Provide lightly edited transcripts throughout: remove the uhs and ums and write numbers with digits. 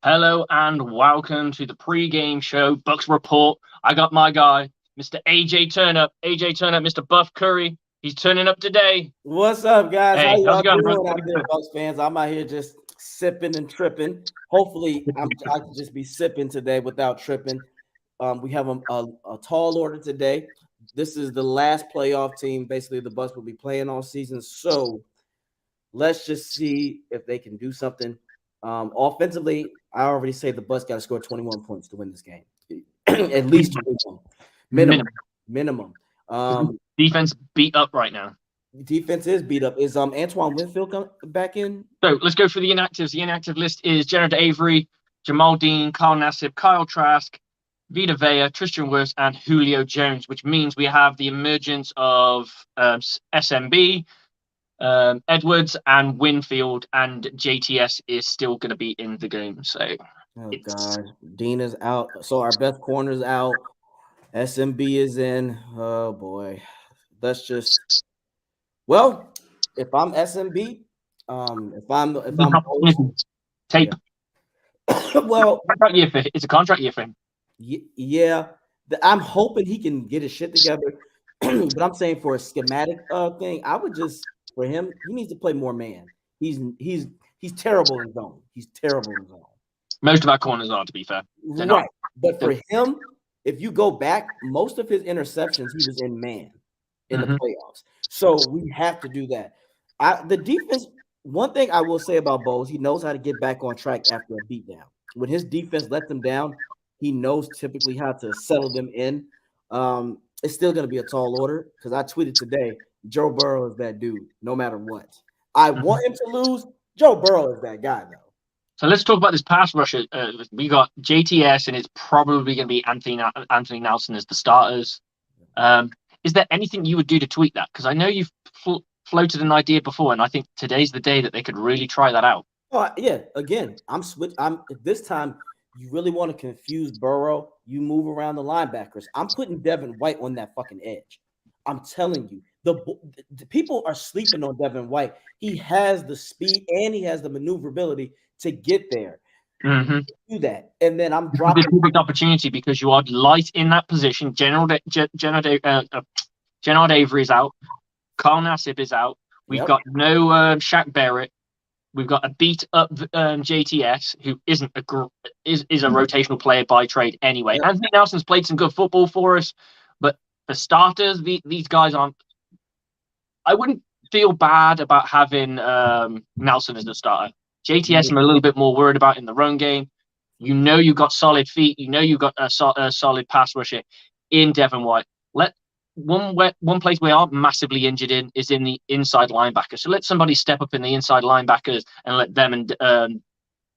Hello and welcome to the pre-game show, Bucs Report. I got my guy, Mr. AJ Turnup, Mr. Buff Curry. He's turning up today. What's up, guys? Hey, How y'all how's it going, doing bro? out there, Bucs fans? I'm out here just sipping and tripping. Hopefully, I can just be sipping today without tripping. We have a tall order today. This is the last playoff team, basically, the Bucs will be playing all season. So let's just see if they can do something. Offensively, I already say the Bucs got to score 21 points to win this game. At least 21. Minimum. Defense beat up right now. Defense is beat up. Is Antoine Winfield back in? So let's go through the inactives. The inactive list is Jared Avery, Jamal Dean, Kyle Nassib, Kyle Trask, Vita Vea, Tristan Wirfs, and Julio Jones, which means we have the emergence of SMB, Edwards, and Winfield, and JTS is still going to be in the game. So, God, Dean is out. So our best corner's out. SMB is in. Oh boy, let's just. Well, if I'm SMB, if I'm tape. Yeah. Well, it's a contract year for him. Yeah, I'm hoping he can get his shit together. But I'm saying for a schematic thing, I would just for him, he needs to play more man. He's terrible in zone. He's terrible in zone. Most of our corners are, to be fair. Right. But for him, if you go back, most of his interceptions, he was in man in the playoffs. So we have to do that. The defense, one thing I will say about Bowles, he knows how to get back on track after a beatdown. When his defense lets them down, he knows typically how to settle them in. It's still going to be a tall order because I tweeted today, Joe Burrow is that dude, no matter what. I want him to lose. Joe Burrow is that guy, though. So let's talk about this pass rusher. We got JTS, and it's probably going to be Anthony Nelson as the starters. Is there anything you would do to tweak that? Because I know you've floated an idea before, and I think today's the day that they could really try that out. Oh, yeah. Again, this time you really want to confuse Burrow. You move around the linebackers. I'm putting Devin White on that fucking edge. I'm telling you, the people are sleeping on Devin White. He has the speed and he has the maneuverability to get there. Do that, and then I'm dropping the perfect opportunity because you are light in that position. General Avery is out. Carl Nassib is out. We've got no Shaq Barrett. We've got a beat up JTS who is a rotational player by trade anyway. Anthony Nelson's played some good football for us, but for starters, these guys aren't. I wouldn't feel bad about having Nelson as the starter. JTS, I'm a little bit more worried about in the run game. You know you've got solid feet. You know you've got a solid pass rusher in Devin White. One place we aren't massively injured in is in the inside linebacker. So let somebody step up in the inside linebackers and let them and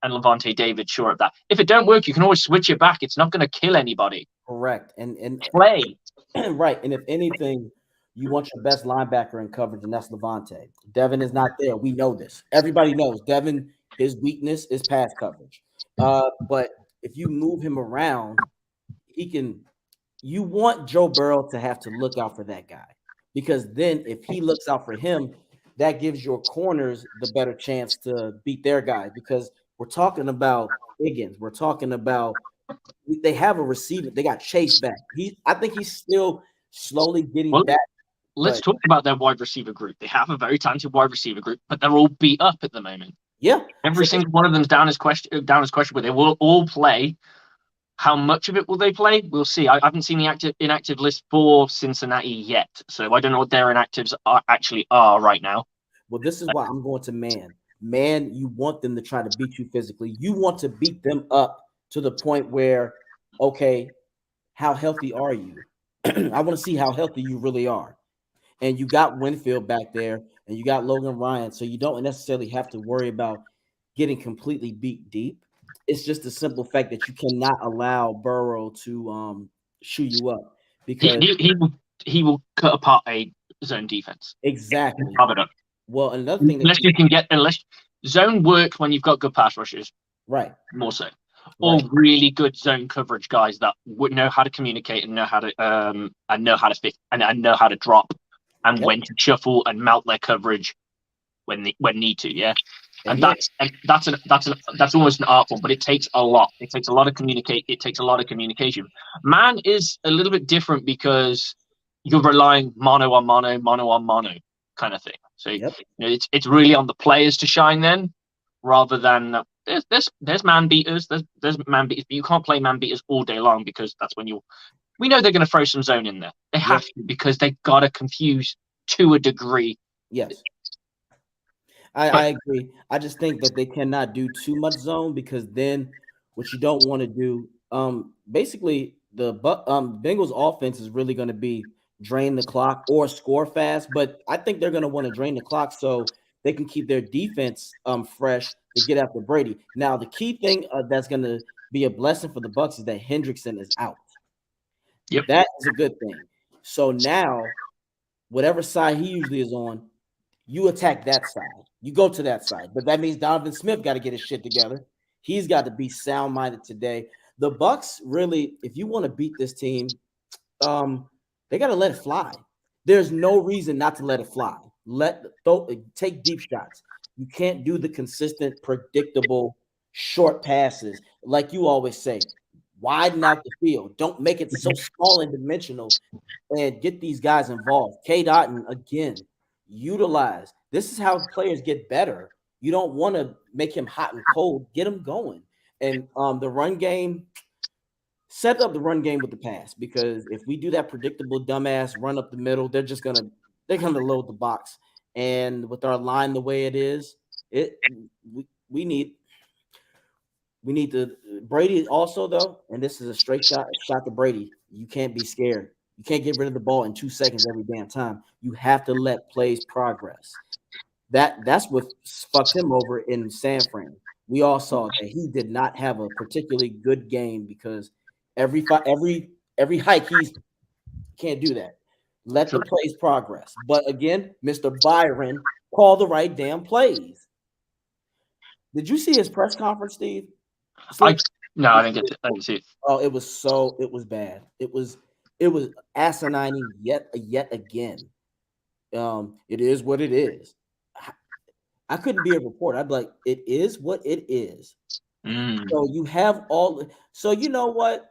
Levante David shore up that. If it don't work, you can always switch it back. It's not going to kill anybody. Correct. And play. Right. And if anything, you want your best linebacker in coverage, and that's Levante. Devin is not there. We know this. Everybody knows Devin, his weakness is pass coverage. But if you move him around, he can. You want Joe Burrow to have to look out for that guy, because then if he looks out for him, that gives your corners the better chance to beat their guys. Because we're talking about Higgins. We're talking about they have a receiver. They got Chase back. I think he's still slowly getting back. Let's talk about their wide receiver group. They have a very talented wide receiver group, but they're all beat up at the moment. Yeah. Every single one of them's down as question, but they will all play. How much of it will they play? We'll see. I haven't seen the inactive list for Cincinnati yet, so I don't know what their inactives actually are right now. Well, this is why I'm going to man. Man, you want them to try to beat you physically. You want to beat them up to the point where, okay, how healthy are you? I want to see how healthy you really are. And you got Winfield back there, and you got Logan Ryan, so you don't necessarily have to worry about getting completely beat deep. It's just the simple fact that you cannot allow Burrow to shoot you up because He will cut apart a zone defense. exactly. Up. Well, another thing unless zone works when you've got good pass rushers, right? More so, or really good zone coverage guys that would know how to communicate and know how to fit and know how to drop and when to shuffle and melt their coverage when need to. Yeah. And that's almost an art form, but it takes a lot. It takes a lot of communication. Man is a little bit different because you're relying mono on mono kind of thing. So it's really on the players to shine then, rather than there's man beaters. There's man beaters, but you can't play man beaters all day long because that's when we know they're going to throw some zone in there. They have to because they got to confuse to a degree. Yes. I agree. I just think that they cannot do too much zone because then what you don't want to do, basically the Bengals offense is really going to be drain the clock or score fast, but I think they're going to want to drain the clock so they can keep their defense fresh to get after Brady. Now, the key thing that's going to be a blessing for the Bucs is that Hendrickson is out. Yep. That is a good thing. So now, whatever side he usually is on, you attack that side. You go to that side. But that means Donovan Smith got to get his shit together. He's got to be sound-minded today. The Bucs really, if you want to beat this team, they got to let it fly. There's no reason not to let it fly. Take deep shots. You can't do the consistent, predictable short passes. Like you always say, widen out the field. Don't make it so small and dimensional and get these guys involved. K. Dotton, again, utilize. This is how players get better. You don't want to make him hot and cold. Get him going. And the run game, set up the run game with the pass, because if we do that predictable dumbass run up the middle, they're gonna load the box. And with our line the way it is, we need to Brady also though, and this is a straight shot to Brady. You can't be scared. You can't get rid of the ball in 2 seconds every damn time. You have to let plays progress. That's what fucked him over in San Fran. We all saw that he did not have a particularly good game because every hike he can't do that. Let the plays progress. But again, Mr. Byron, call the right damn plays. Did you see his press conference, Steve? No, I didn't see it. Oh, it was bad. It was asinine yet again. It is what it is. I couldn't be a reporter. I'd be like, it is what it is. So you have so you know what?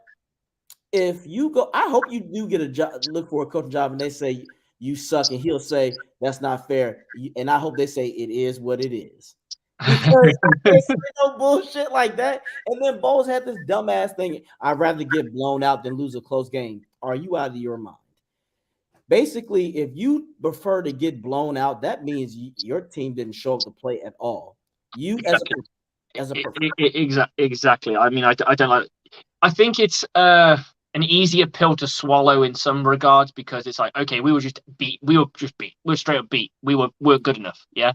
If you go, I hope you do get a job, look for a coaching job, and they say you suck, and he'll say that's not fair. And I hope they say it is what it is. Because there's no bullshit like that. And then Bowles had this dumbass thing. I'd rather get blown out than lose a close game. Are you out of your mind? Basically, if you prefer to get blown out, that means your team didn't show up to play at all. You exactly. I mean, I don't like. I think it's an easier pill to swallow in some regards because it's like, okay, we were straight up beat. We're good enough, yeah.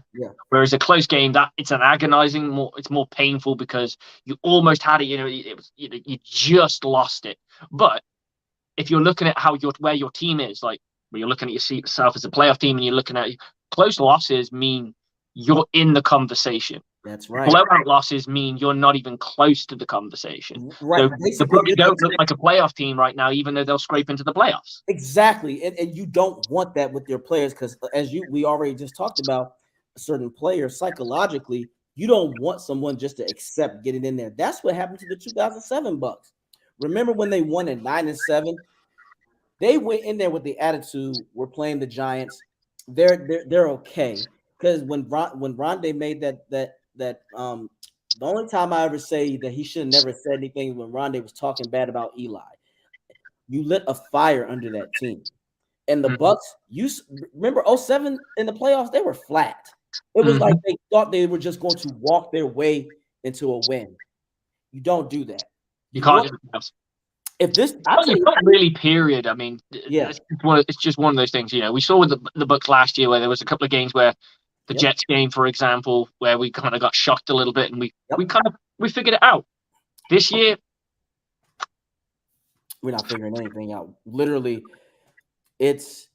Whereas a close game, that it's an agonizing, it's more painful because you almost had it. You just lost it. But if you're looking at where your team is, like when you're looking at yourself as a playoff team and you're looking at close losses mean you're in the conversation. That's right. Blowout losses mean you're not even close to the conversation. Right. So the Bucs don't look like a playoff team right now, even though they'll scrape into the playoffs. Exactly. And you don't want that with your players because we already just talked about a certain player psychologically, you don't want someone just to accept getting in there. That's what happened to the 2007 Bucs. Remember when they won at 9-7? They went in there with the attitude, we're playing the Giants. They're okay. Because when Rondé made that the only time I ever say that he should have never said anything when Rondé was talking bad about Eli. You lit a fire under that team. And the Bucs, you remember 07 in the playoffs, they were flat. It was like they thought they were just going to walk their way into a win. You don't do that. You can't do that. If this, Well, you put really period. I mean, yeah, it's just one of those things. We saw with the Bucs last year where there was a couple of games where the Jets game, for example, where we kind of got shocked a little bit, and we figured it out. This year, we're not figuring anything out. Literally, it's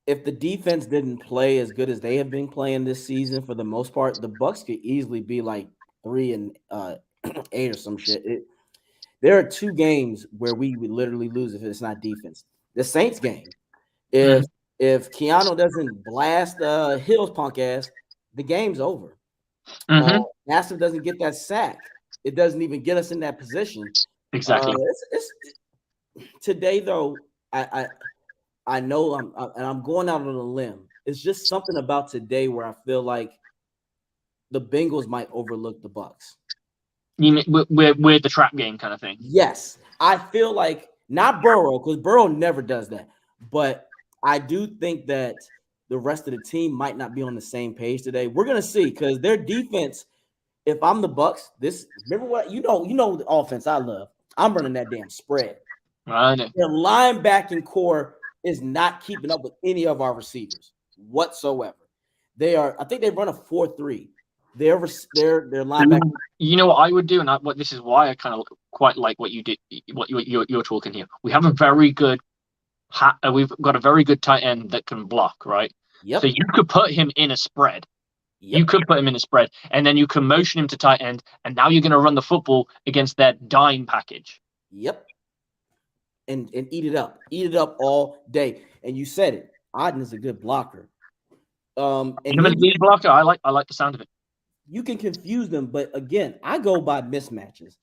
if the defense didn't play as good as they have been playing this season, for the most part, the Bucs could easily be like 3-8 or some shit. There are 2 games where we would literally lose if it's not defense. The Saints game, if Keanu doesn't blast Hill's punk ass, the game's over. Nassib doesn't get that sack. It doesn't even get us in that position. Exactly. Today, though, I know I'm going out on a limb. It's just something about today where I feel like the Bengals might overlook the Bucs. You mean we're the trap game kind of thing? Yes, I feel like not Burrow, because Burrow never does that, but I do think that the rest of the team might not be on the same page today. We're gonna see, because their defense. If I'm the Bucs, remember what you know the offense I love. I'm running that damn spread. I know. Their linebacking core is not keeping up with any of our receivers whatsoever. I think they run a 4-3. Their linebacker. You know what I would do, and this is why I kind of quite like what you did, what you're talking here. We have a very good, we've got a very good tight end that can block, right? Yep. So you could put him in a spread. Yep. You could put him in a spread, and then you can motion him to tight end, and now you're going to run the football against their dime package. Yep. And eat it up all day. And you said it. Auden is a good blocker. And him a lead blocker. I like the sound of it. You can confuse them, but again, I go by mismatches.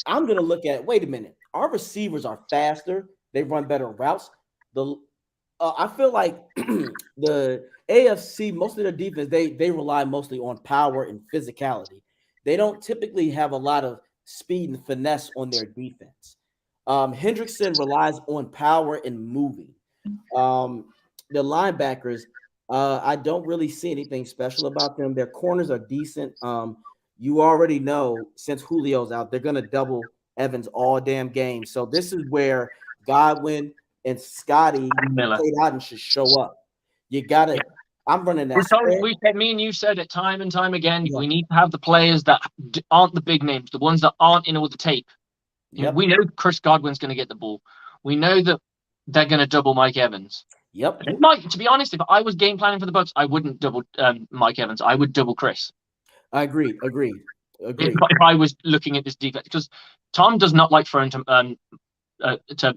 I'm going to look at. Wait a minute. Our receivers are faster. They run better routes. I feel like the AFC, most of their defense, they rely mostly on power and physicality. They don't typically have a lot of speed and finesse on their defense. Hendrickson relies on power and moving. The linebackers, I don't really see anything special about them. Their corners are decent. You already know, since Julio's out, they're going to double Evans all damn game. So this is where Godwin and Scotty Auden should show up. You got to I'm running that. Me and you said it time and time again. Yeah. We need to have the players that aren't the big names, the ones that aren't in all the tape. Yep. We know Chris Godwin's going to get the ball. We know that they're going to double Mike Evans. Yep. To be honest, if I was game planning for the Bucs, I wouldn't double Mike Evans. I would double Chris. I agree. If I was looking at this defense, because Tom does not like throwing to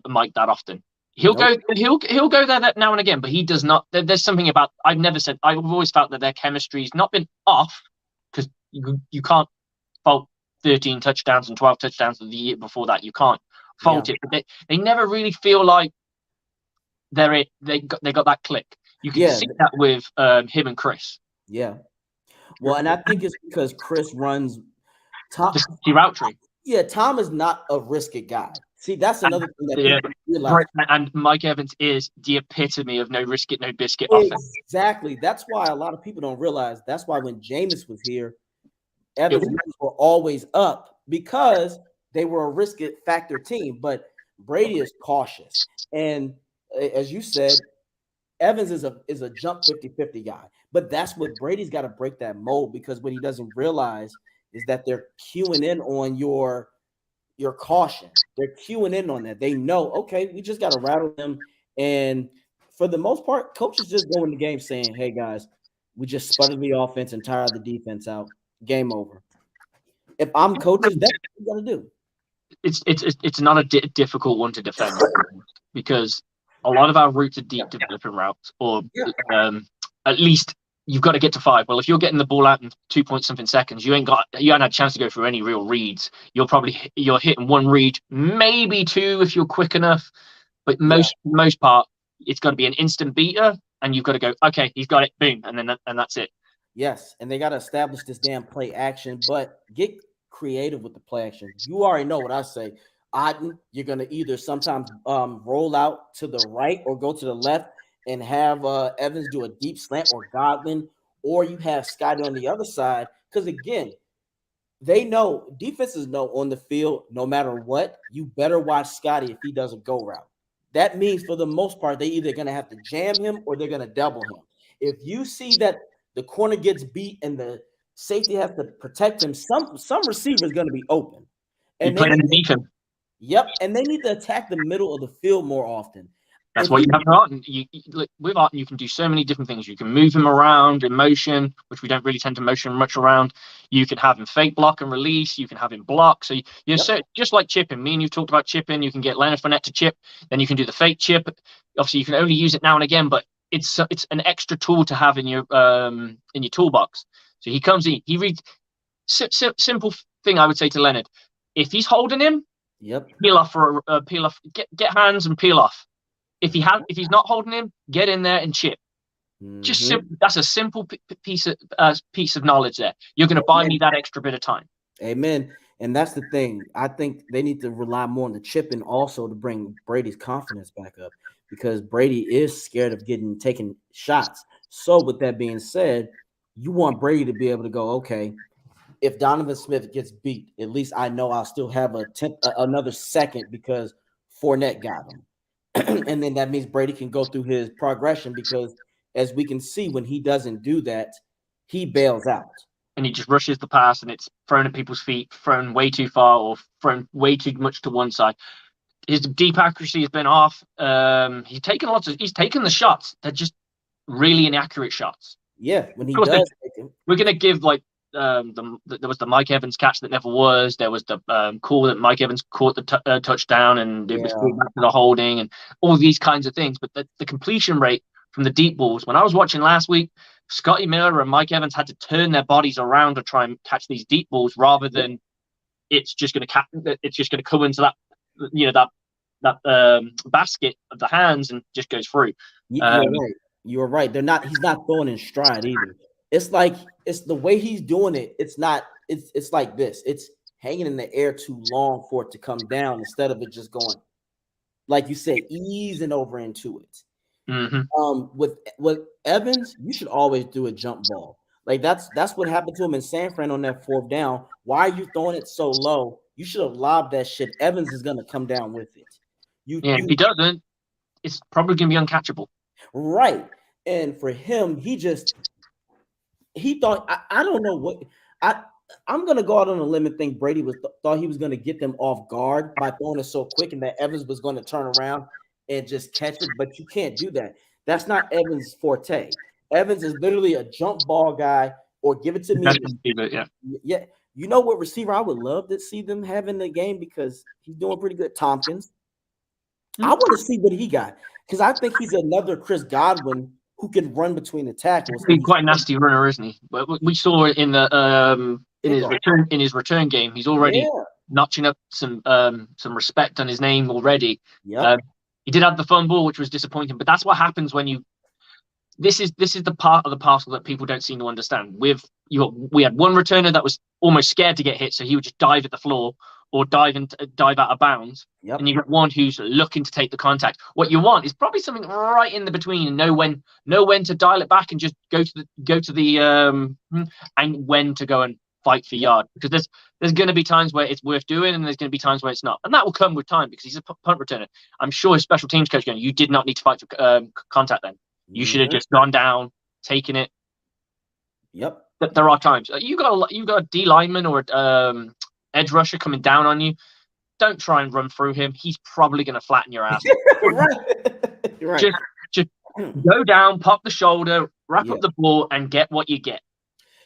Mike that often. He'll go there that now and again, but he does not. There's something about. I've always felt that their chemistry's not been off, because you can't fault 13 touchdowns and 12 touchdowns of the year before that. You can't fault it, but they never really feel like they got that click. You can see that with him and Chris. Yeah. Well, and I think it's because Chris runs Tom. The route tree. Yeah, Tom is not a risk-it guy. See, that's another thing that people realize. And Mike Evans is the epitome of no risk it, no biscuit offense. Exactly. That's why a lot of people don't realize. That's why when Jameis was here, Evans were always up, because they were a risk-it factor team. But Brady is cautious. And as you said, Evans is a jump 50-50 guy. But that's what Brady's got to break that mold, because what he doesn't realize is that they're queuing in on your caution. They're queuing in on that. They know, okay, we just got to rattle them. And for the most part, coaches just go in the game saying, hey, guys, we just sputtered the offense and tired the defense out. Game over. If I'm coaches, that's what you got to do. It's not a difficult one to defend, because a lot of our routes are deep developing routes, or at least you've got to get to 5. Well, if you're getting the ball out in 2-point-something seconds, you haven't had a chance to go through any real reads. You're hitting 1 read, maybe 2 if you're quick enough, but most part it's got to be an instant beater, and you've got to go, okay, he's got it, boom, and that's it. Yes, and they got to establish this damn play action, but get creative with the play action. You already know what I say. Auden, you're going to either sometimes roll out to the right or go to the left and have Evans do a deep slant, or Godwin, or you have Scotty on the other side. Because, again, they know, defenses know on the field, no matter what, you better watch Scotty if he doesn't go route. That means for the most part, they either going to have to jam him or they're going to double him. If you see that the corner gets beat and the safety has to protect him, some receiver is going to be open. You And they play need underneath him. Yep, and they need to attack the middle of the field more often. That's what you have for Arden. With Arden, you can do so many different things. You can move him around in motion, which we don't really tend to motion much around. You can have him fake block and release. You can have him block. So so just like chipping. Me and you've talked about chipping. You can get Leonard Fournette to chip. Then you can do the fake chip. Obviously, you can only use it now and again, but it's an extra tool to have in your toolbox. So he comes in. He reads. Simple thing I would say to Leonard: if he's holding him, peel off for peel off. Get hands and peel off. If he's not holding him, get in there and chip. Just that's a simple piece of knowledge there. You're going to buy me that extra bit of time. Amen. And that's the thing. I think they need to rely more on the chipping also to bring Brady's confidence back up, because Brady is scared of taking shots. So with that being said, you want Brady to be able to go, okay, if Donovan Smith gets beat, at least I know I'll still have another second because Fournette got him. And then that means Brady can go through his progression, because as we can see, when he doesn't do that, he bails out. And he just rushes the pass and it's thrown at people's feet, thrown way too far or thrown way too much to one side. His deep accuracy has been off. He's taken the shots. They're just really inaccurate shots. Yeah, when he does. We're going to give there was the Mike Evans catch that never was. There was the call that Mike Evans caught the touchdown and it was back to the holding and all these kinds of things. But the completion rate from the deep balls, when I was watching last week, Scotty Miller and Mike Evans had to turn their bodies around to try and catch these deep balls rather than it's just going to come into that basket of the hands and just goes through. You're right. He's not throwing in stride either. It's the way he's doing it. It's like this. It's hanging in the air too long for it to come down instead of it just going, like you said, easing over into it. With Evans, you should always do a jump ball. Like that's what happened to him in San Fran on that fourth down. Why are you throwing it so low? You should have lobbed that shit. Evans is gonna come down with it. If he doesn't, it's probably gonna be uncatchable. Right. And for him, he thought I don't know what I'm gonna go out on a limb and think Brady thought he was gonna get them off guard by throwing it so quick and that Evans was gonna turn around and just catch it, but you can't do that. That's not Evans' forte. Evans is literally a jump ball guy, or give it to me. Yeah. You know what receiver I would love to see them have in the game because he's doing pretty good? Tompkins. I want to see what he got because I think he's another Chris Godwin who can run between the tackles. He's quite a nasty runner, isn't he? But we saw it in the in his return game. He's already notching up some respect on his name already. Yeah. He did have the fumble, which was disappointing, but that's what happens when you. This is the part of the parcel that people don't seem to understand. We had one returner that was almost scared to get hit, so he would just dive at the floor or dive out of bounds. Yep. And you got one who's looking to take the contact. What you want is probably something right in the between, and know when to dial it back and just go to the and when to go and fight for yard, because there's going to be times where it's worth doing and there's going to be times where it's not, and that will come with time because he's a punt returner. I'm sure his special teams coach going, you did not need to fight for contact then. You should have just gone down, taken it. Yep. But there are times you got a D lineman or edge rusher coming down on you. Don't try and run through him. He's probably going to flatten your ass. Right. Just go down, pop the shoulder, wrap up the ball, and get what you get.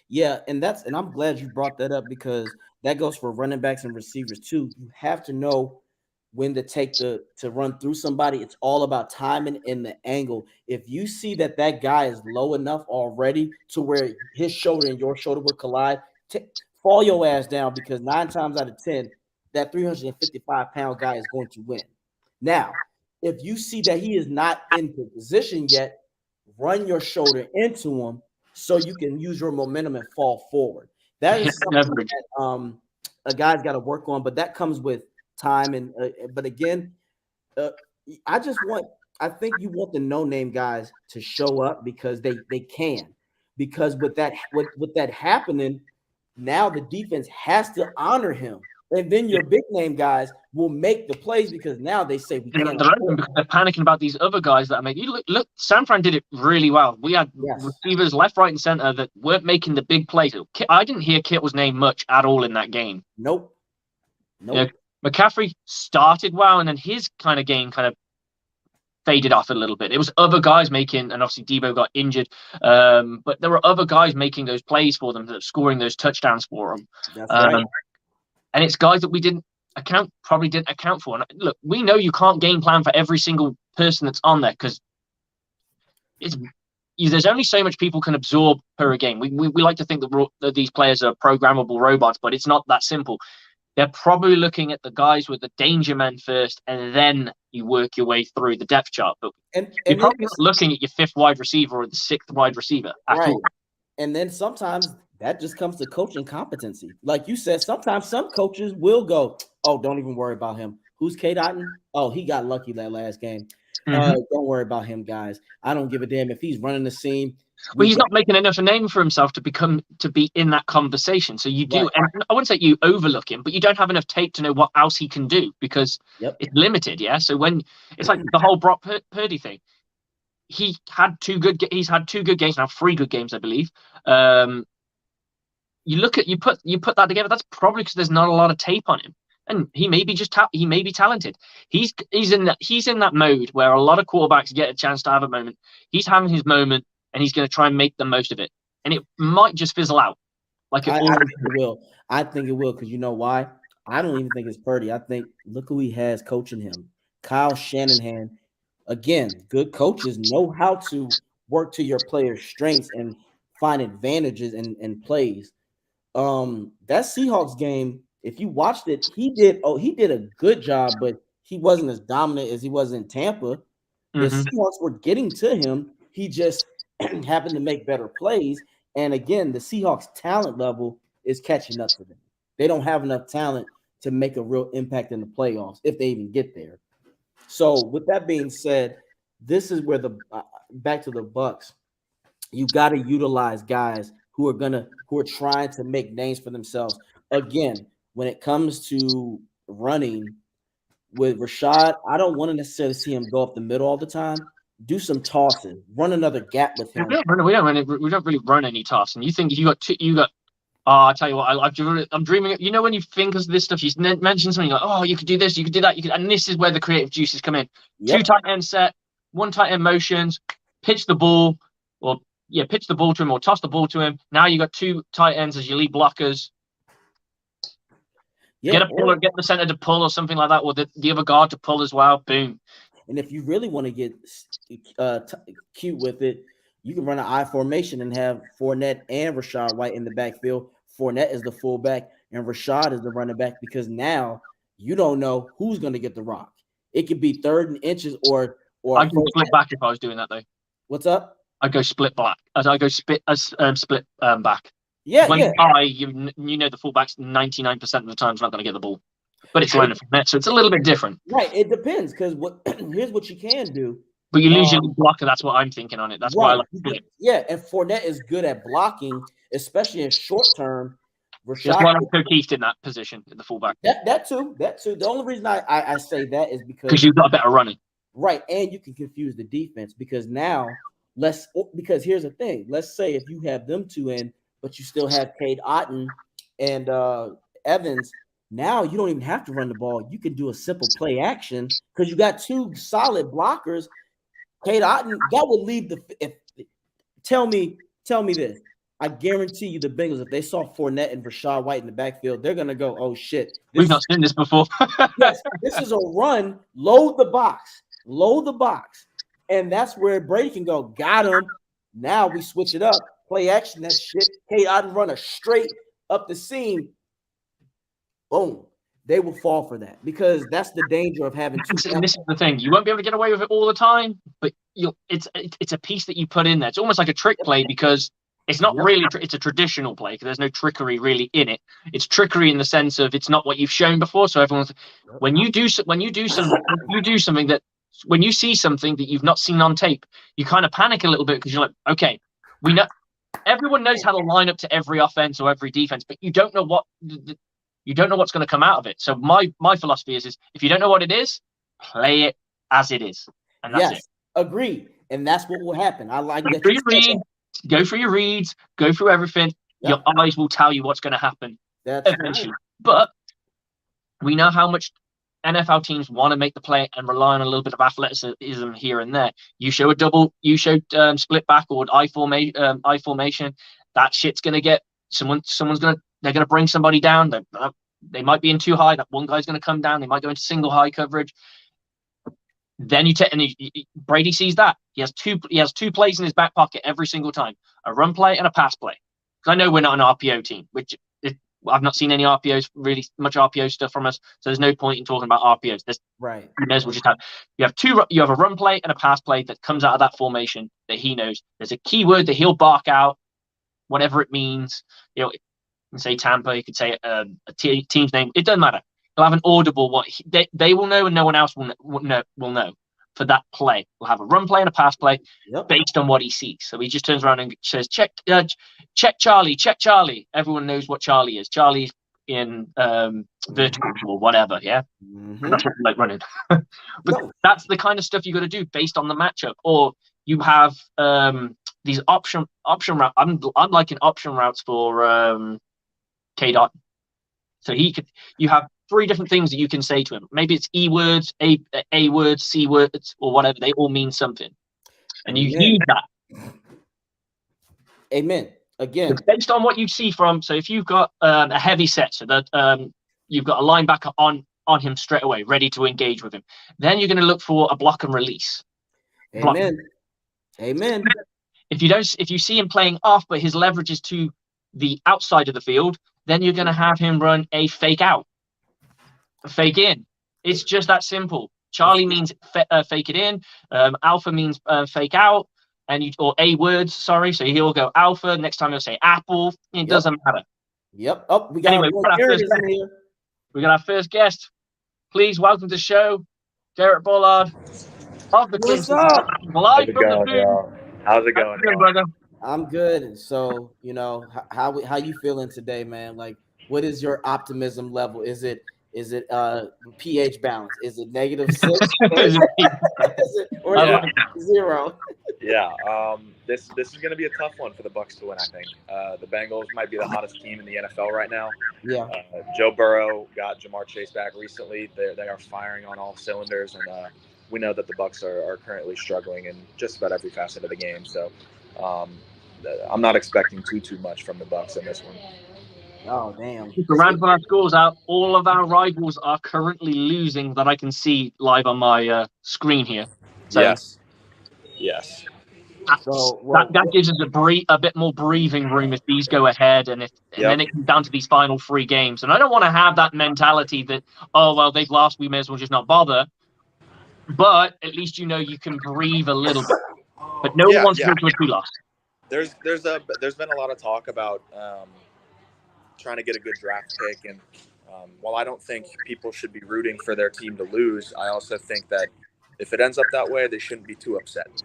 Yeah, and I'm glad you brought that up because that goes for running backs and receivers too. You have to know when to take to run through somebody. It's all about timing and the angle. If you see that guy is low enough already to where his shoulder and your shoulder would collide, fall your ass down because 9 times out of 10, that 355-pound guy is going to win. Now, if you see that he is not in the position yet, run your shoulder into him so you can use your momentum and fall forward. That is something that a guy's got to work on, but that comes with time. And but again, I think you want the no-name guys to show up because they can. Because with that happening, Now the defense has to honor him. And then your big name guys will make the plays because now they say we can't. Because they're panicking about these other guys that are making. Look, San Fran did it really well. We had receivers left, right, and center that weren't making the big plays. I didn't hear Kittle's name much at all in that game. Nope. You know, McCaffrey started well, and then his kind of game kind of faded off a little bit. It was other guys making, and obviously Debo got injured, but there were other guys making those plays for them, that scoring those touchdowns for them. That's right. And it's guys that we probably didn't account for. And look, we know you can't game plan for every single person that's on there because there's only so much people can absorb per game. We like to think that these players are programmable robots, but it's not that simple. They're probably looking at the guys with the danger men first, and then you work your way through the depth chart. But you're probably not looking at your fifth wide receiver or the sixth wide receiver at all. And then sometimes that just comes to coaching competency. Like you said, sometimes some coaches will go, oh, don't even worry about him. Who's Cade Otton? Oh, he got lucky that last game. Don't worry about him, guys. I don't give a damn if he's running the seam. Well, he's not making enough a name for himself to be in that conversation. So you do, and I wouldn't say you overlook him, but you don't have enough tape to know what else he can do because it's limited. Yeah. So when it's like the whole Brock Purdy thing, he's had two good games now, 3 good games, I believe. You put that together. That's probably because there's not a lot of tape on him, and he may be talented. He's in that mode where a lot of quarterbacks get a chance to have a moment. He's having his moment, and he's going to try and make the most of it. And it might just fizzle out. I think it will. I think it will because you know why? I don't even think it's Purdy. I think look who he has coaching him, Kyle Shanahan. Again, good coaches know how to work to your players' strengths and find advantages and plays. That Seahawks game, if you watched it, he did a good job, but he wasn't as dominant as he was in Tampa. The Seahawks were getting to him. He just happened to make better plays. And again, the Seahawks talent level is catching up to them. They don't have enough talent to make a real impact in the playoffs if they even get there. So with that being said, this is where back to the Bucs, you got to utilize guys who are trying to make names for themselves. Again, when it comes to running with Rashad, I don't want to necessarily see him go up the middle all the time. Do some tossing, run another gap with him. We don't really run any tossing. You think you got. I'll tell you what, I'm dreaming. You know, when you think of this stuff, you mention something like, oh, you could do this, you could do that, and this is where the creative juices come in. 2 tight end set, 1 tight end motions, pitch the ball to him or toss the ball to him. Now you got 2 tight ends as your lead blockers. Get the center to pull or something like that, or the other guard to pull as well. Boom. And if you really want to get cute with it, you can run an I formation and have Fournette and Rachaad White in the backfield. Fournette is the fullback and Rashad is the running back because now you don't know who's going to get the rock. It could be 3rd and inches or I'd go split back if I was doing that though. What's up? I'd go split back. Split back. Yeah, you know the fullback's 99% of the time is not going to get the ball, but it's Leonard Fournette, so it's a little bit different. Right, it depends because here's what you can do. But you lose your blocker. That's what I'm thinking on it. That's why I like it. Yeah, and Fournette is good at blocking, especially in short term. That's why I'm O'Keefe in that position, in the fullback. That too. The only reason I say that is because you've got a better running. Right, and you can confuse the defense because now because here's the thing. Let's say if you have them 2 in, but you still have Cade Otton and Evans. Now you don't even have to run the ball. You can do a simple play action because you got 2 solid blockers. Cade Otton, that would leave tell me this. I guarantee you the Bengals, if they saw Fournette and Rachaad White in the backfield, they're going to go, oh, shit. We've not seen this before. Yes, this is a run. Load the box. And that's where Brady can go, got him. Now we switch it up. Play action, that shit. Cade Otton run a straight up the seam. Boom. They will fall for that because that's the danger of having 2. And this is the thing. You won't be able to get away with it all the time, but it's a piece that you put in there. It's almost like a trick play because it's not really it's a traditional play because there's no trickery really in it. It's trickery in the sense of it's not what you've shown before. So everyone's when you do something that when you see something that you've not seen on tape, you kind of panic a little bit because you're like, okay, we know everyone knows how to line up to every offense or every defense, but you don't know what's going to come out of it. So my philosophy is if you don't know what it is, play it as it is, and that's it. Agreed, and that's what will happen. I like that. Go through your reads, go through everything. Yep. Your eyes will tell you what's going to happen eventually. Right. But we know how much NFL teams want to make the play and rely on a little bit of athleticism here and there. You show split back or I formation. That shit's going to get they're going to bring somebody down. They might be in too high. That one guy's going to come down. They might go into single high coverage. Then Brady sees that. He has two plays in his back pocket every single time: a run play and a pass play. Because I know we're not an RPO team, I've not seen any RPOs, really much RPO stuff from us. So there's no point in talking about RPOs. Right. He knows you have a run play and a pass play that comes out of that formation that he knows. There's a keyword that he'll bark out, whatever it means. You can say Tampa, you could say a team's name. It doesn't matter. He'll have an audible they will know and no one else will know for that play. We'll have a run play and a pass play based on what he sees. So he just turns around and says, check Charlie. Everyone knows what Charlie is. Charlie's in vertical or whatever, yeah? Mm-hmm. That's what we like running. But that's the kind of stuff you got to do based on the matchup. Or you have these option routes. I'm liking option routes for K-Dot. So you have 3 different things that you can say to him. Maybe it's E words, A words, C words, or whatever. They all mean something. And you use that. Amen. Again. So based on what you see so if you've got a heavy set, so that you've got a linebacker on him straight away, ready to engage with him, then you're going to look for a block and release. Amen. If you see him playing off, but his leverage is to the outside of the field, then you're going to have him run a fake out. Fake in. It's just that simple. Charlie means fake it in. Alpha means fake out, or A words. Sorry, so he'll go alpha. Next time he'll say apple. It doesn't matter. Yep. Oh, we got our first guest. Please welcome to the show, Garrett Bullard of the Clemson. Live from the booth. How's it going, brother? I'm good. So how you feeling today, man? Like, what is your optimism level? Is it pH balance? Is it -6? Or is it 0? Yeah. This is going to be a tough one for the Bucs to win. I think the Bengals might be the hottest team in the NFL right now. Yeah. Joe Burrow got Jamar Chase back recently. They are firing on all cylinders, and we know that the Bucs are currently struggling in just about every facet of the game. So I'm not expecting too much from the Bucs in this one. Oh, damn. Keep a round of our scores out. All of our rivals are currently losing that I can see live on my screen here. So, yes. That gives us a bit more breathing room if these go ahead, and then it comes down to these final 3 games. And I don't want to have that mentality that, they've lost, we may as well just not bother. But at least you can breathe a little bit. But no one wants to go to a 2 loss. There's been a lot of talk about trying to get a good draft pick, and while I don't think people should be rooting for their team to lose, I also think that if it ends up that way, they shouldn't be too upset.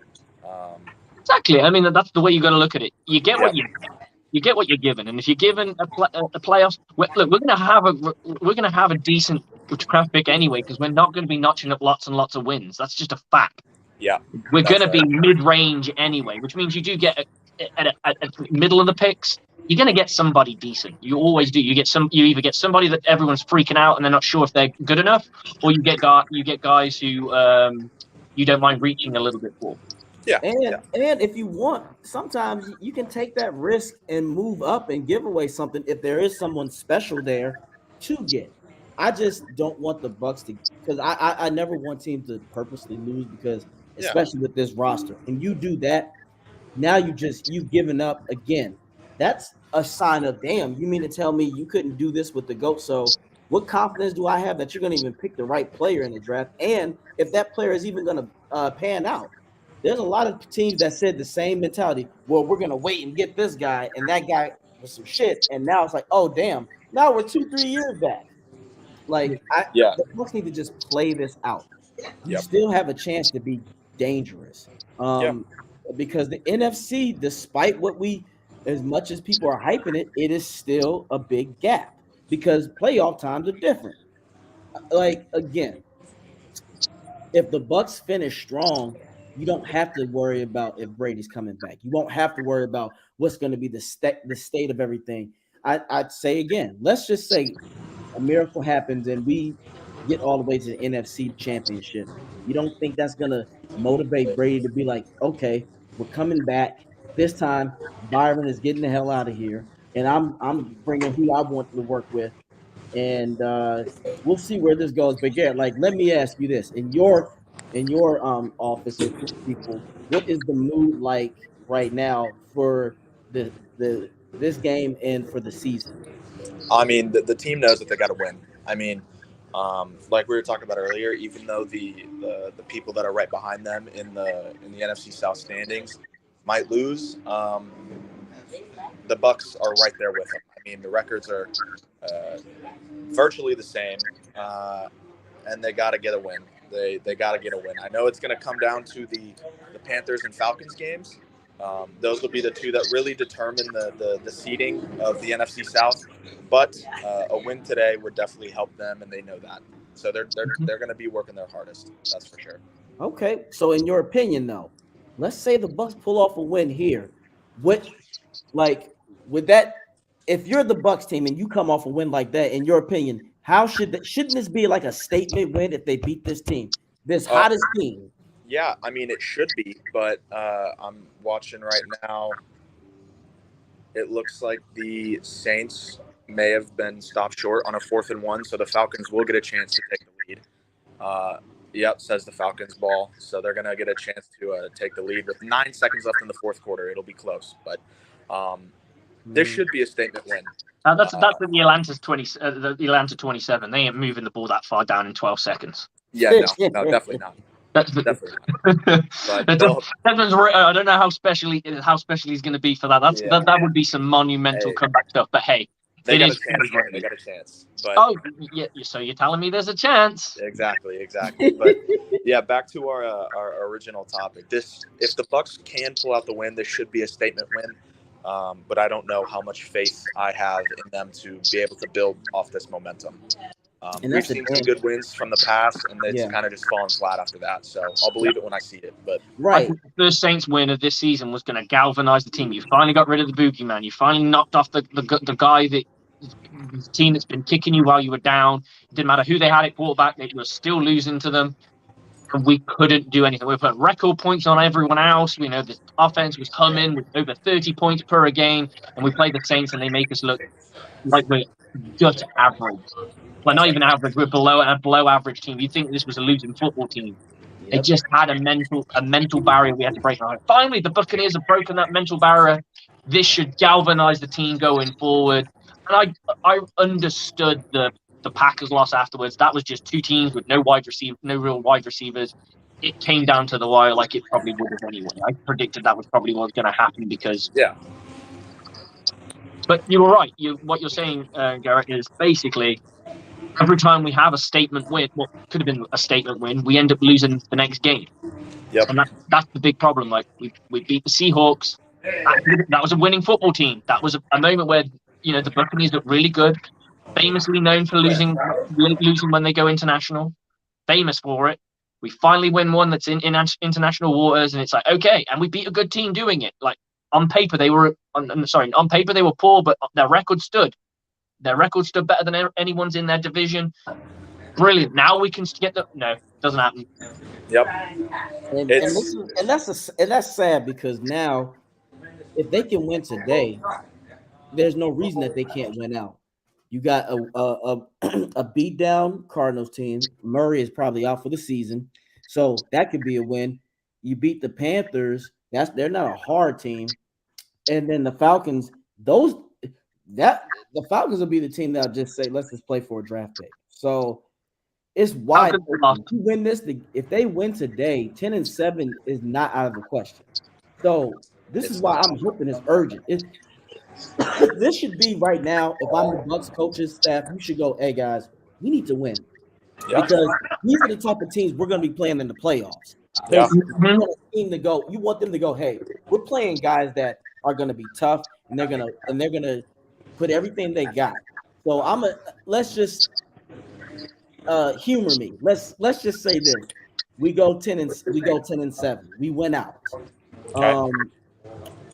Exactly. I mean, that's the way you got to look at it. You get what you get what you're given, and if you're given a playoffs, we're going to have a decent draft pick anyway, because we're not going to be notching up lots and lots of wins. That's just a fact. Yeah, we're going to be mid-range anyway, which means you do get at middle of the picks. You're going to get somebody decent. You always do. You either get somebody that everyone's freaking out and they're not sure if they're good enough, or you get guys who you don't mind reaching a little bit for. Yeah. And if you want, sometimes you can take that risk and move up and give away something if there is someone special there to get. I just don't want the Bucs to, because I never want teams to purposely lose, because especially with this roster, and you do that, now you've given up again. That's a sign of, damn, you mean to tell me you couldn't do this with the GOAT? So what confidence do I have that you're going to even pick the right player in the draft? And if that player is even going to pan out? There's a lot of teams that said the same mentality. Well, we're going to wait and get this guy, and that guy was some shit. And now it's like, oh, damn, now we're 2-3 years back. Like, the Bucs need to just play this out. You still have a chance to be dangerous. Because the NFC, despite what we as much as people are hyping it, it is still a big gap because playoff times are different. Like again, if the Bucs finish strong, you don't have to worry about if Brady's coming back. You won't have to worry about what's going to be the state of everything. I'd say again, let's just say a miracle happens and we get all the way to the NFC Championship. You don't think that's going to motivate Brady to be like, okay, we're coming back this time. Byron is getting the hell out of here, and I'm bringing who I want to work with, and we'll see where this goes. But Garrett, like, let me ask you this: in your office with your people, what is the mood like right now for the this game and for the season? I mean, the team knows that they got to win. I mean, like we were talking about earlier, even though the people that are right behind them in the NFC South standings might lose, the Bucs are right there with them. I mean, the records are virtually the same, and they got to get a win. They got to get a win. I know it's going to come down to the Panthers and Falcons games. Those will be the two that really determine the seeding of the NFC South. But a win today would definitely help them, and they know that. So they're going to be working their hardest. That's for sure. Okay, so in your opinion, though, let's say the Bucs pull off a win here. With that, if you're the Bucs team and you come off a win like that, in your opinion, how shouldn't this be like a statement win if they beat this team, this hottest team? Yeah, I mean, it should be, but I'm watching right now. It looks like the Saints may have been stopped short on a 4th and 1, so the Falcons will get a chance to take the lead. Yep, says the Falcons ball. So they're going to get a chance to take the lead with 9 seconds left in the 4th quarter. It'll be close, but this should be a statement win. That's the Atlanta's 20. The Atlanta 27. They ain't moving the ball that far down in 12 seconds. Yeah, no, definitely not. Definitely not. I don't know how special he's going to be for that. That would be some monumental comeback stuff. But hey, they got a chance. They got a chance. But, so you're telling me there's a chance? Exactly. But yeah, back to our original topic. If the Bucs can pull out the win, this should be a statement win. But I don't know how much faith I have in them to be able to build off this momentum. We've seen some good wins from the past, and it's kind of just fallen flat after that. So I'll believe it when I see it. But I think the first Saints win of this season was going to galvanize the team. You finally got rid of the boogeyman. You finally knocked off the guy the team that's been kicking you while you were down. It didn't matter who they had at quarterback; they were still losing to them, and we couldn't do anything. We put record points on everyone else. We know the offense was humming with over 30 points per game, and we played the Saints, and they make us look like we're just average. Well, not even average. We're below average team. You'd think this was a losing football team. Yep. They just had a mental barrier we had to break. Finally, the Buccaneers have broken that mental barrier. This should galvanize the team going forward. And I understood the Packers loss afterwards. That was just two teams with no real wide receivers. It came down to the wire like it probably would have anyway. I predicted that was probably what was going to happen because. Yeah. But you were right. What you're saying, Garrett, is basically. Every time we have a statement win, what could have been a statement win, we end up losing the next game. Yep. And that's the big problem. Like we beat the Seahawks. That was a winning football team. That was a moment where the Buccaneers look really good. Famously known for losing when they go international. Famous for it. We finally win one that's in international waters, and it's like okay, and we beat a good team doing it. Like on paper they were poor, but their record stood. Their record stood better than anyone's in their division. Brilliant. Now we can get the no. Doesn't happen. Yep. And that's sad because now, if they can win today, there's no reason that they can't win out. You got a beat down Cardinals team. Murray is probably out for the season, so that could be a win. You beat the Panthers. They're not a hard team, and then the Falcons. The Falcons will be the team that'll just say, let's just play for a draft pick. So it's wide. If you win this, if they win today, 10-7 is not out of the question. So this is why I'm hoping it's urgent. This should be right now. If I'm the Bucs coaches staff, you should go, hey guys, we need to win. Yeah. Because these are the type of teams we're going to be playing in the playoffs. Yeah. You want them to go, hey, we're playing guys that are going to be tough. and they're gonna put everything they got. So let's just humor me. Let's just say this: we go 10-7. We win out. Okay.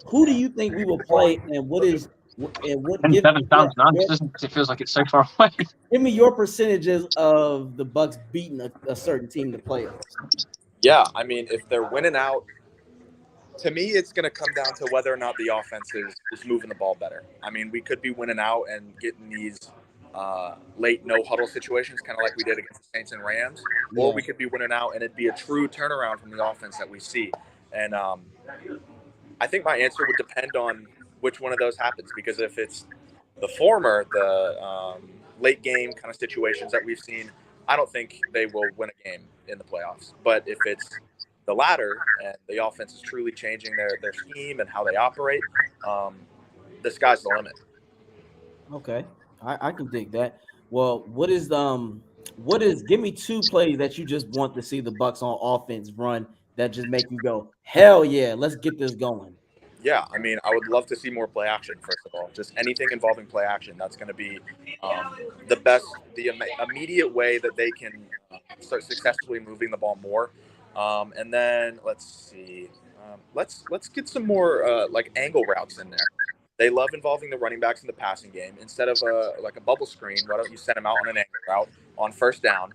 Who do you think we will play, and what is and what And give me 7 sounds nice, doesn't it? 'Cause it feels like it's so far away. give me your percentages of the Bucs beating a certain team in the playoffs? Yeah, I mean, if they're winning out, to me, it's going to come down to whether or not the offense is moving the ball better. I mean, we could be winning out and getting these late no-huddle situations, kind of like we did against the Saints and Rams, or we could be winning out and it'd be a true turnaround from the offense that we see. And I think my answer would depend on which one of those happens, because if it's the former, the late game kind of situations that we've seen, I don't think they will win a game in the playoffs. But if it's the latter and the offense is truly changing their scheme and how they operate, the sky's the limit. Okay, I can dig that. Well, give me 2 plays that you just want to see the Bucs on offense run that just make you go, hell yeah, let's get this going. Yeah, I mean, I would love to see more play action, first of all. Just anything involving play action. That's going to be the immediate way that they can start successfully moving the ball more. And then let's see. Let's get some more like angle routes in there. They love involving the running backs in the passing game. Instead of a bubble screen, why don't you send them out on an angle route on first down?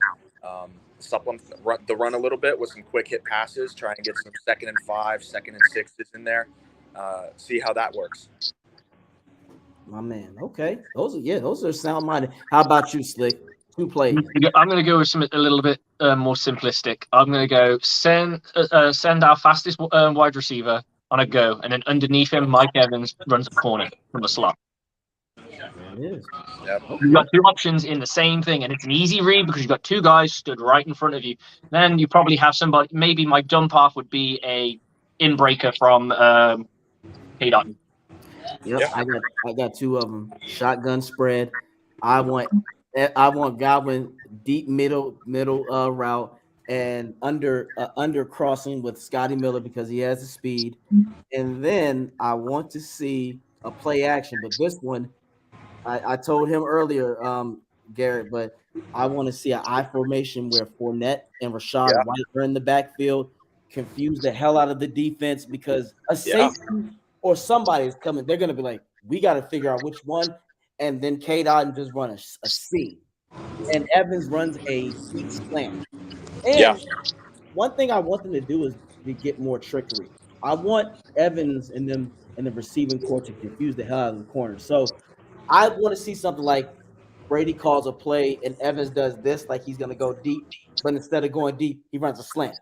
Supplement the run a little bit with some quick hit passes. Try and get some 2nd and 5, 2nd and 6s in there. See how that works. My man. Okay. Those are sound minded. How about you, Slick? 2 plays. I'm going to go with something a little bit more simplistic. I'm going to go send our fastest wide receiver on a go, and then underneath him, Mike Evans runs a corner from the slot. There it is. Yep. You've got 2 options in the same thing, and it's an easy read because you've got 2 guys stood right in front of you. Then you probably have somebody. Maybe my dump off would be a inbreaker from K-Dot. Yep. I got 2 of them. Shotgun spread. I want Godwin deep middle route and under crossing with Scotty Miller because he has the speed. And then I want to see a play action, but this one I told him earlier, Garrett, but I want to see an I formation where Fournette and Rashad White are in the backfield, confuse the hell out of the defense because a safety or somebody is coming. They're going to be like, we got to figure out which one. And then K-Dot just run a C. And Evans runs a deep slant. And one thing I want them to do is to get more trickery. I want Evans and them and the receiving court to confuse the hell out of the corner. So I want to see something like Brady calls a play and Evans does this, like he's going to go deep, but instead of going deep, he runs a slant.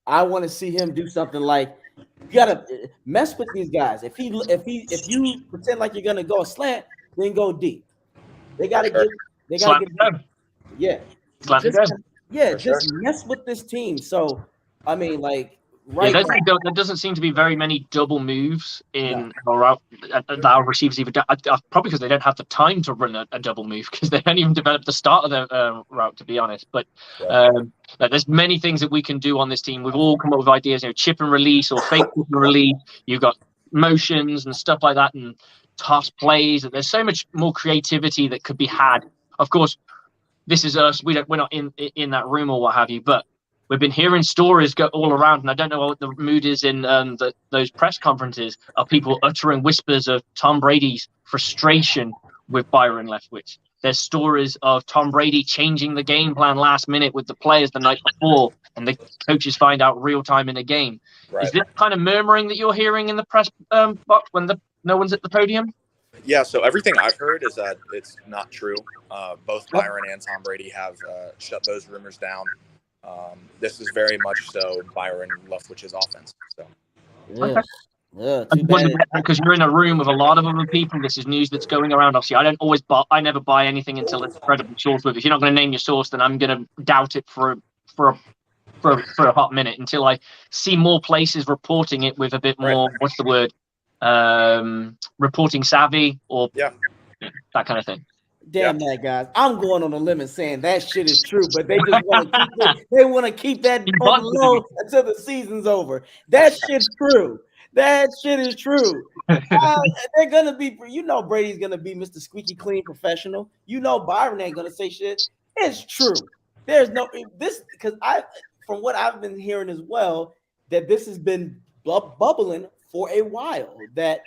I want to see him do something like you got to mess with these guys. If you pretend like you're going to go a slant, then go deep. They got to just mess with this team. So I mean, like. Right. There doesn't seem to be very many double moves in our receivers, even probably because they don't have the time to run a double move because they haven't even developed the start of the route, to be honest. But there's many things that we can do on this team. We've all come up with ideas, chip and release or fake chip and release. You've got motions and stuff like that, and toss plays. There's so much more creativity that could be had. Of course, this is us. We're not in that room or what have you, but. We've been hearing stories go all around, and I don't know what the mood is in those press conferences of people uttering whispers of Tom Brady's frustration with Byron Leftwich. There's stories of Tom Brady changing the game plan last minute with the players the night before, and the coaches find out real time in the game. Right. Is this kind of murmuring that you're hearing in the press box when no one's at the podium? Yeah, so everything I've heard is that it's not true. Both Byron and Tom Brady have shut those rumors down. This is very much so Byron Leftwich's offense. So, too bad. Because you're in a room with a lot of other people. This is news that's going around. Obviously, I never buy anything until it's credible source. If you're not going to name your source, then I'm going to doubt it for a hot minute until I see more places reporting it with a bit more. Right. What's the word? Reporting savvy or that kind of thing. Damn that, guys! I'm going on a limb and saying that shit is true, but they just want to keep it. They want to keep that on the low until the season's over. That shit's true. That shit is true. They're gonna be, Brady's gonna be Mr. Squeaky Clean professional. Byron ain't gonna say shit. It's true. There's no this because from what I've been hearing as well, that this has been bubbling for a while. That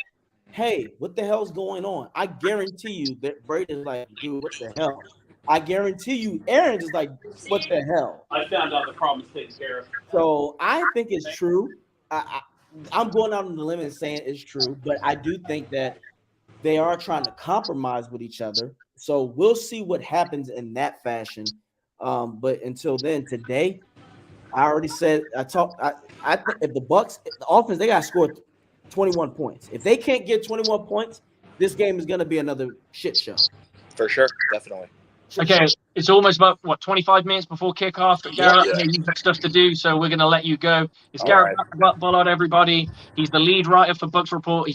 hey, what the hell's going on? I guarantee you that Brady's like, dude, what the hell? I guarantee you, Aaron's is like, what the hell? I found out the problem's taken care of. So I think it's true. I'm going out on the limb and saying it's true, but I do think that they are trying to compromise with each other. So we'll see what happens in that fashion. But until then, today, I already said I think if the Bucs, the offense, they got to score 21 points. If they can't get 21 points, this game is going to be another shit show. For sure, definitely. Okay, it's almost about 25 minutes before kickoff. Garrett, you've got stuff to do, so we're going to let you go. It's Garrett Bullard, everybody. He's the lead writer for Bucs Report.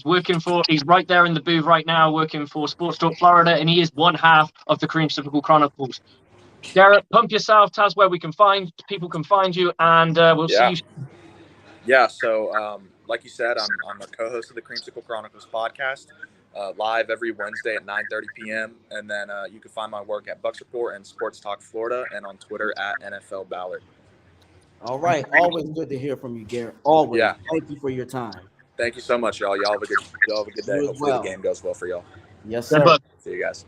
He's right there in the booth right now, working for Sports Talk Florida, and he is one half of the Creamsicle Chronicles. Garrett, pump yourself. Tell us where people can find you, and we'll see you. Yeah. So, like you said, I'm a co-host of the Creamsicle Chronicles podcast. Live every Wednesday at 9:30 p.m. And then you can find my work at Bucs Report and Sports Talk Florida and on Twitter at NFL Ballard. All right. Always good to hear from you, Garrett. Always. Yeah. Thank you for your time. Thank you so much, y'all. Y'all have a good day. Hopefully the game goes well for y'all. Yes, sir. See you guys.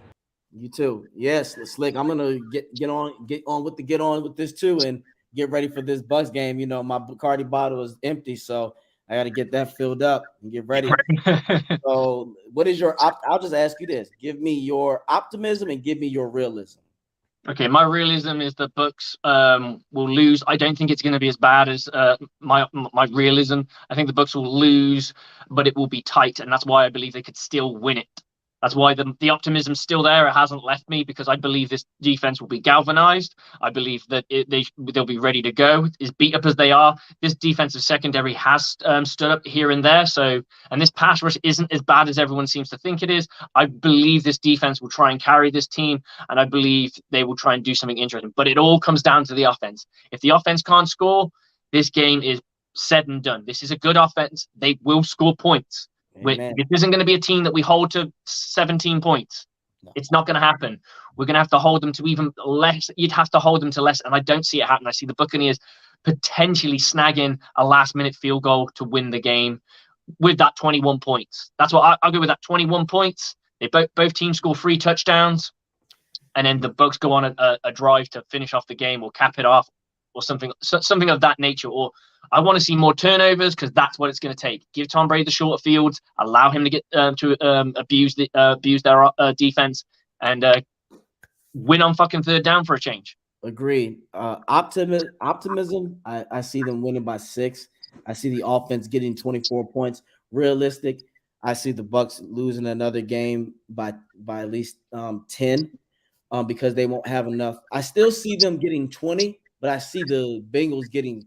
You too. Yes, Slick. I'm gonna get on with this too and get ready for this Bucs game. My Bacardi bottle is empty, so I got to get that filled up and get ready. So, what is your? I'll just ask you this: give me your optimism and give me your realism. Okay, my realism is the Bucs will lose. I don't think it's going to be as bad as my realism. I think the Bucs will lose, but it will be tight, and that's why I believe they could still win it. That's why the optimism's still there. It hasn't left me because I believe this defense will be galvanized. I believe that they'll be ready to go. As beat up as they are, this defensive secondary has stood up here and there. And this pass rush isn't as bad as everyone seems to think it is. I believe this defense will try and carry this team, and I believe they will try and do something interesting. But it all comes down to the offense. If the offense can't score, this game is said and done. This is a good offense. They will score points. This isn't going to be a team that we hold to 17 points. No. It's not going to happen. We're going to have to hold them to even less. You'd have to hold them to less, and I don't see it happen. I see the Buccaneers potentially snagging a last-minute field goal to win the game with that 21 points. That's what I'll go with, that 21 points. They both teams score 3 touchdowns, and then the Bucs go on a drive to finish off the game or cap it off or something of that nature. Or I want to see more turnovers because that's what it's going to take. Give Tom Brady the shorter fields, allow him to get abuse their defense, and win on fucking third down for a change. Agreed. Optimism. I see them winning by 6. I see the offense getting 24 points. Realistic. I see the Bucs losing another game by at least 10 because they won't have enough. I still see them getting 20, but I see the Bengals getting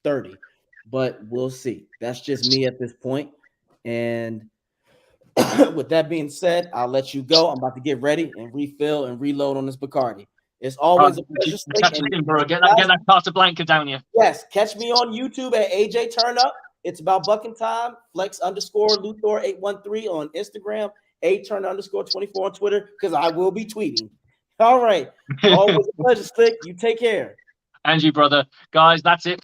30, but we'll see. That's just me at this point. And with that being said, I'll let you go. I'm about to get ready and refill and reload on this Bacardi. It's always a pleasure. Get that Casablanca down here. Yes, catch me on YouTube at AJ Turn Up. It's about bucking time. Flex_Luthor813 on Instagram. A_Turn_24 on Twitter because I will be tweeting. All right. Always a pleasure, Slick. You take care. And you, brother. Guys, that's it.